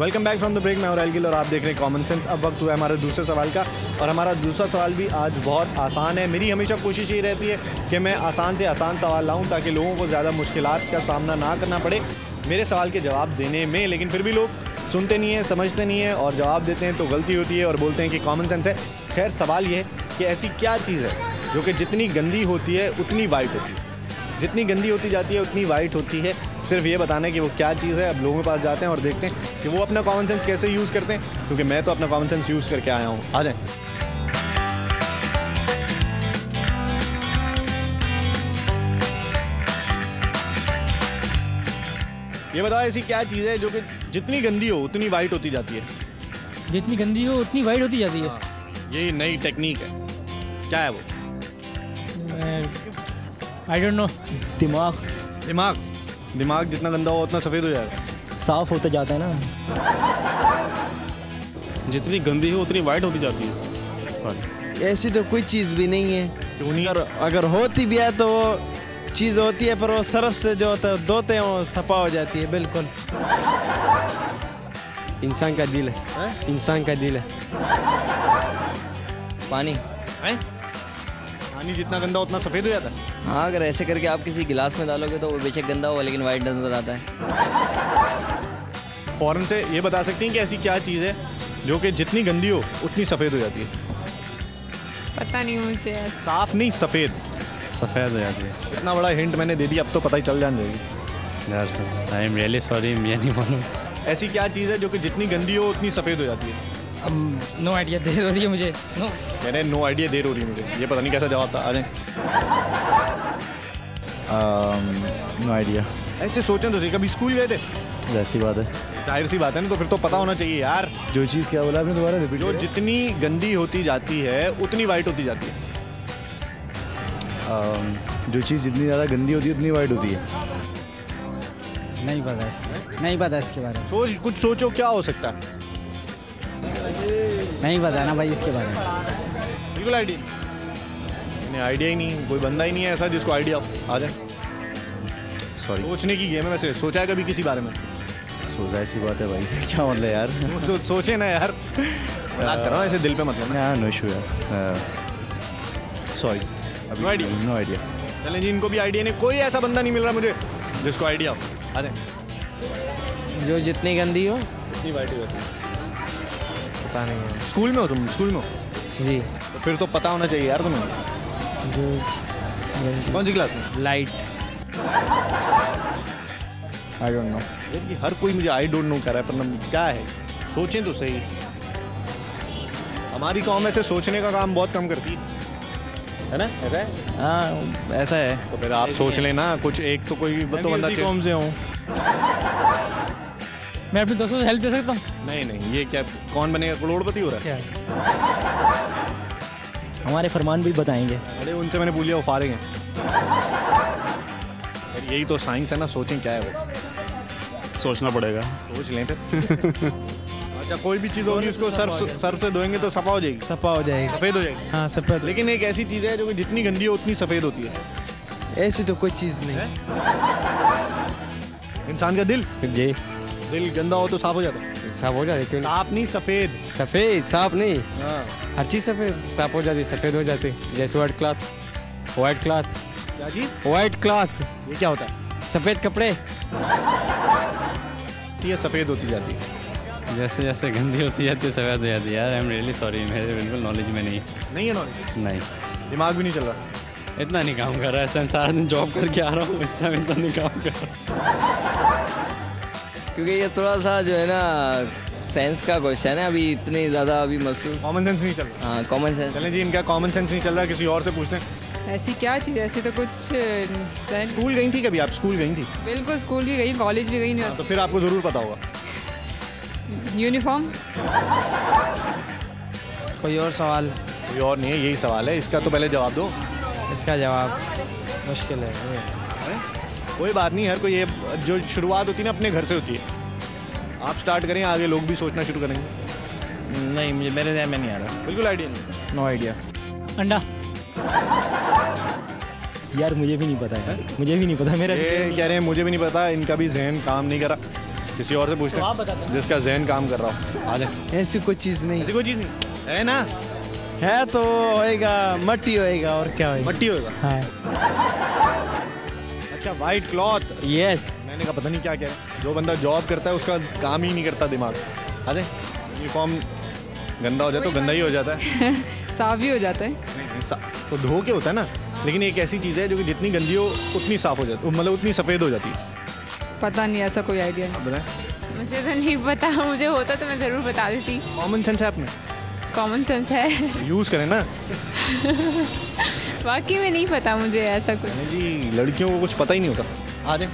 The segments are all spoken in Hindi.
Welcome back from the break. मैं और गिल और आप देख रहे हैं कॉमन सेंस। अब वक्त हुआ है हमारे दूसरे सवाल का और हमारा दूसरा सवाल भी आज बहुत आसान है। मेरी हमेशा कोशिश ये रहती है कि मैं आसान से आसान सवाल लाऊं ताकि लोगों को ज़्यादा मुश्किलात का सामना ना करना पड़े मेरे सवाल के जवाब देने में। लेकिन फिर भी लोग सुनते नहीं हैं, समझते नहीं हैं और जवाब देते हैं तो गलती होती है और बोलते हैं कि कॉमन सेंस है। खैर सवाल ये है कि ऐसी क्या चीज़ है जो कि जितनी गंदी होती है उतनी वाइट होती है, जितनी गंदी होती जाती है उतनी वाइट होती है। सिर्फ ये बताना है कि वो क्या चीज़ है। अब लोगों के पास जाते हैं और देखते हैं कि वो अपना कॉमन सेंस कैसे यूज़ करते हैं, क्योंकि मैं तो अपना कॉमन सेंस यूज़ करके आया हूँ। आ जाएं। ये बताओ ऐसी क्या चीज़ है जो कि जितनी गंदी हो उतनी वाइट होती जाती है। जितनी गंदी हो उतनी वाइट होती जाती है। ये नई टेक्निक है, क्या है वो? I don't know. दिमाग। दिमाग। दिमाग जितना गंदा हो उतना सफ़ेद हो जाएगा। साफ होते जाता है ना। जितनी गंदी हो उतनी वाइट होती जाती है। सॉरी, ऐसी तो कोई चीज़ भी नहीं है। क्यों नहीं? अगर होती भी है तो वो चीज़ होती है पर वो सरफ से जो होता है धोते हैं वो सफा हो जाती है। बिल्कुल। इंसान का दिल है। इंसान का दिल है। पानी। हैं? पानी जितना गंदा उतना सफ़ेद हो जाता है। हाँ, अगर ऐसे करके आप किसी गिलास में डालोगे तो वो बेशक गंदा हो लेकिन वाइट नजर आता है। फ़ौरन से ये बता सकती हैं कि ऐसी क्या चीज़ है जो कि जितनी गंदी हो उतनी सफ़ेद हो जाती है? पता नहीं मुझे यार। साफ नहीं, सफ़ेद। सफ़ेद हो जाती है। इतना बड़ा हिंट मैंने दे दिया, अब तो पता ही चल जाने देगी। यार sir, I am really sorry, मैं नहीं मालूम। ऐसी क्या चीज़ है जो कि जितनी गंदी हो उतनी सफ़ेद हो जाती है? नो आइडिया, देर हो रही है मुझे। नो, मैंने नो आइडिया, देर हो रही है मुझे। ये पता नहीं कैसा जवाब था। आ जाएं। No idea. ऐसे सोचें तो सही, कभी स्कूल गए थे? वैसी बात है। जाहिर सी बात है ना, तो फिर तो पता होना चाहिए यार। जो चीज़ क्या बोला आपने, दोबारा रिपीट जो जितनी गंदी होती जाती है उतनी वाइट होती जाती है। जो चीज़ जितनी ज़्यादा गंदी होती है उतनी वाइट होती है। नहीं पता इसके, नहीं पता इसके बारे में। कुछ सोचो, क्या हो सकता है? नहीं पता ना भाई इसके बारे में। बिल्कुल आइडिया नहीं, आइडिया ही नहीं। कोई बंदा ही नहीं है ऐसा जिसको आइडिया हो। आ जाए। सॉरी, सोचने की गेम है। वैसे सोचा है कभी किसी बारे में? सोचा ऐसी बात है भाई। क्या मतलब यार। तो सोचे ना यार, मजाक कर रहा हूं, ऐसे दिल पे मत लेना। नो इशू यार। Sorry, no idea. No idea. चलें जी, इनको भी आइडिया नहीं। कोई ऐसा बंदा नहीं मिल रहा मुझे जिसको आइडिया हो। आ जाए। जो जितनी गंदी हो इतनी वाइट हो जाती है। पता नहीं है स्कूल में हो तुम? स्कूल में हो जी। तो फिर तो पता होना चाहिए यार तुम्हें। जो कौन सी क्लास में? लाइट। I don't know. यार ये हर कोई मुझे आई डोंट नो कर रहा है, पर क्या है? सोचें तो सही। हमारी कौम ऐसे सोचने का काम बहुत कम करती है ना? ऐसा है? हाँ ऐसा है। तो फिर आप सोच लेना कुछ एक, तो कोई तो बंदा कौन से हूँ। मैं अपने दोस्तों से हेल्प दे सकता हूँ? नहीं नहीं, ये क्या, कौन बनेगा करोड़पति हो रहा है? हमारे फरमान भी बताएंगे। अरे उनसे मैंने पूछ लिया, वो फारिग हैं। यार यही तो साइंस है ना, सोचें क्या है वो। सोचना पड़ेगा। सोच लें फिर। अच्छा, कोई भी चीज़ होगी उसको सर से धोएंगे तो सफा हो जाएगी, सफा हो जाएगी। सफ़ेद हो जाएगी। हाँ सफेद। लेकिन एक ऐसी चीज़ है जो कि जितनी गंदी हो उतनी सफ़ेद होती है। ऐसी तो कोई चीज़ नहीं है। इंसान का दिल। जी, दिल गंदा हो तो साफ हो जाता है। साफ हो जाती है। क्यों नहीं? साफ नहीं, सफ़ेद। सफ़ेद, साफ नहीं। हाँ। हर चीज़ सफ़ेद साफ हो जाती है, सफ़ेद हो जाती है। जैसे वाइट क्लॉथ। White cloth. क्या चीज़? White cloth. ये क्या होता है? सफ़ेद कपड़े। ये सफ़ेद होती जाती है। जैसे जैसे गंदी होती जाती है सफ़ेद हो जाती है। यार आई एम रियली सॉरी, मेरे बिल्कुल नॉलेज में नहीं। नहीं है नॉलेज? नहीं, दिमाग भी नहीं चल रहा। इतना नहीं काम कर रहा है। इस टाइम सारा दिन जॉब करके आ रहा हूँ, इस टाइम इतना नहीं काम कर रहा। क्योंकि ये थोड़ा सा जो है ना सेंस का क्वेश्चन है। अभी इतनी ज़्यादा अभी मशहूर। कॉमन सेंस नहीं चल रहा। हाँ, कॉमन सेंस। चलें जी, इनका कॉमन सेंस नहीं चल रहा, किसी और से पूछते हैं। ऐसी क्या चीज़? ऐसी तो कुछ स्कूल गई थी कभी आप? स्कूल गई थी? बिल्कुल, स्कूल भी गई, कॉलेज भी गई। हाँ, तो फिर आपको ज़रूर पता होगा। यूनिफॉर्म। कोई और सवाल? कोई और नहीं है, यही सवाल है। इसका तो पहले जवाब दो। इसका जवाब मुश्किल है। कोई बात नहीं, हर कोई ये जो शुरुआत होती है ना अपने घर से होती है। आप स्टार्ट करें, आगे लोग भी सोचना शुरू करेंगे। नहीं, मुझे मेरे ध्यान में नहीं आ रहा। बिल्कुल आइडिया नहीं। No idea. अंडा। यार मुझे भी नहीं पता यार, मुझे भी नहीं पता। मेरा ये कह रहे हैं मुझे भी नहीं पता, इनका भी जहन काम नहीं करा। किसी और से पूछते हैं जिसका जहन काम कर रहा हो। आ जाए। ऐसी कोई चीज़ नहीं ऐसी कोई चीज़ नहीं है ना? है तो होएगा, मट्टी होएगा और क्या होएगा। मट्टी होगा। हाँ अच्छा, वाइट क्लॉथ। यस। मैंने कहा पता नहीं क्या क्या है। जो बंदा जॉब करता है उसका काम ही नहीं करता दिमाग। आ जाए। यूनिफॉर्म गंदा हो जाए तो गंदा ही हो जाता है। साफ भी हो जाता है। तो धो के होता है ना, लेकिन एक ऐसी चीज़ है जो कि जितनी गंदी हो उतनी साफ हो जाती, मतलब उतनी सफ़ेद हो जाती है। पता नहीं, ऐसा कोई आइडिया नहीं। आप बताएं। मुझे तो नहीं पता, मुझे होता तो मैं ज़रूर बता देती। कॉमन सेंस है आप में, कॉमन सेंस है। यूज़ करें ना। वाकई में नहीं पता मुझे ऐसा कुछ। नहीं जी, लड़कियों को कुछ पता ही नहीं होता। आ जाए।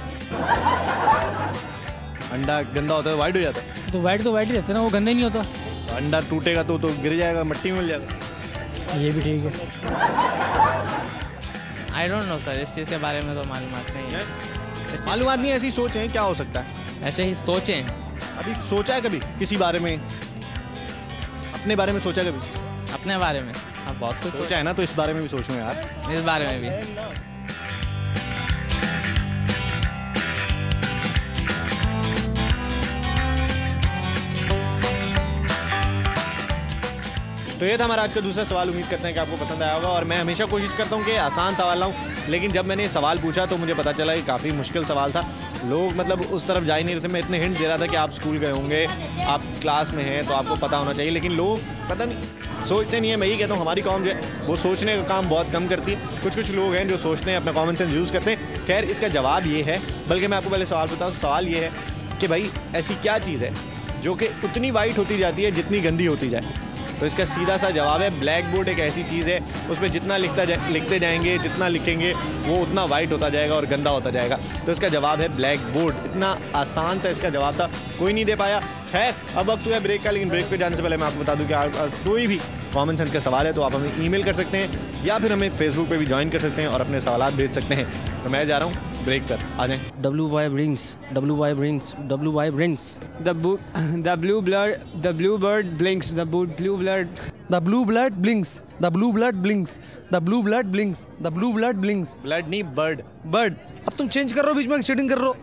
अंडा गंदा होता है, वाइट हो जाता है। तो वाइट ही रहता है ना, वो गंदा ही नहीं होता। अंडा टूटेगा तो गिर जाएगा, मिट्टी में मिल जाएगा। ये भी ठीक है। आई डोंट नो सर, इस चीज़ के बारे में तो मालूमात नहीं है। मालूमात नहीं, ऐसी सोच है, क्या हो सकता है? ऐसे ही सोचें। अभी सोचा है कभी किसी बारे में? अपने बारे में सोचा कभी? अपने बारे में हाँ, बहुत कुछ सोचा है ना, तो इस बारे में भी सोचो यार। इस बारे में भी। तो ये था हमारा आज का दूसरा सवाल। उम्मीद करते हैं कि आपको पसंद आया होगा, और मैं हमेशा कोशिश करता हूँ कि आसान सवाल लाऊं, लेकिन जब मैंने ये सवाल पूछा तो मुझे पता चला कि काफ़ी मुश्किल सवाल था। लोग मतलब उस तरफ जा ही नहीं रहे थे। मैं इतने हिंट दे रहा था कि आप स्कूल गए होंगे, आप क्लास में हैं, तो आपको पता होना चाहिए, लेकिन लोग पता नहीं सोचते नहीं है। मैं यही कहता हूँ हमारी कौम जो है वो सोचने का काम बहुत कम करती है। कुछ लोग हैं जो सोचते हैं, अपना कॉमन सेंस यूज़ करते हैं। खैर, इसका जवाब ये है, बल्कि मैं आपको पहले सवाल बताऊँ। सवाल ये है कि भाई ऐसी क्या चीज़ है जो कि उतनी वाइट होती जाती है जितनी गंदी होती जाए? तो इसका सीधा सा जवाब है ब्लैक बोर्ड। एक ऐसी चीज़ है, उसमें जितना लिखते जाएंगे, जितना लिखेंगे वो उतना वाइट होता जाएगा और गंदा होता जाएगा। तो इसका जवाब है ब्लैक बोर्ड। इतना आसान सा इसका जवाब था, कोई नहीं दे पाया। खैर, अब वक्त है ब्रेक का, लेकिन ब्रेक पे जाने से पहले मैं आपको बता दूं कि आप कोई भी कॉमन सेंस का सवाल है तो आप हमें ईमेल कर सकते हैं, या फिर हमें फेसबुक पे भी ज्वाइन कर सकते हैं और अपने सवाल भेज सकते हैं। तो मैं जा रहा हूँ ब्रेक पर, आ जाएं। WY brings. The blue bird blinks. The blue blood. The blue blood blinks. The blue blood blinks. The blue blood blinks. The blue blood blinks. Blood नहीं, बर्ड। बर्ड। अब तुम चेंज कर रहे हो, बीच में चीटिंग कर रहे हो।